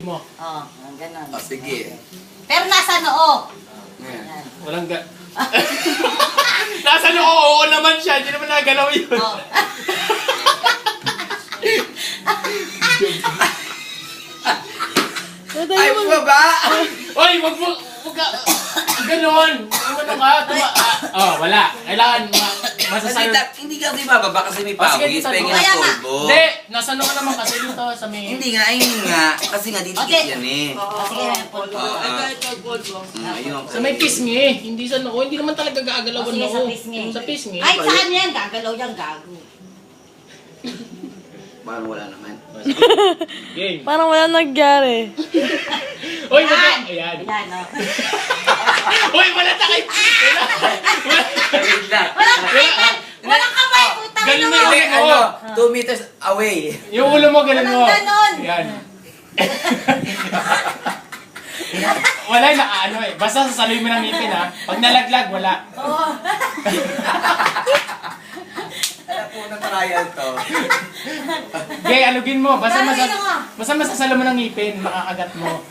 mo. Oo, ganun. O, sige. Pero nasa noo. Ayan. Yan. Walang Nasa oo naman siya. Hindi naman nagalaw yun. Oo. Ay, baba! Oy, wag mo. Wag ka. Ganon. Ano ka? Wala. Kailangan masasalo. Hindi kasi bababa kasi may Sige, pawis. dito. Pengen Kaya na nga. polvo. Hindi. Nasa ka naman kasi dito sa may... Hindi nga, ayun nga. Kasi nga, didikit Okay. yan eh. Sige, polvo. Ayun. Sa may pisngi. Hindi sa noo. Hindi naman talaga gagalawan Sige, noo. sa pisngi. Sa pisngi. Ay, saan yan? Gagalaw yan, gago. Parang wala naman. Game. Parang wala nangyari. Oy, wag ka. Ayan. Ayan, no? Uy, wala takay. Wait lang. Walang kaitan! Walang kamay! Putang Ganun ina na mo! yun. Hindi, ano, 2 meters away. Yung ulo mo, ganun mo. Walang ganon. Ayan. Wala na ano eh. Basta sasaloy mo ng ngipin ha. Pag nalaglag, wala. Oo. Alam po ng trial to. Gay, alugin mo. Basta Alugin mo. masasalo mo ng ngipin, makakagat mo.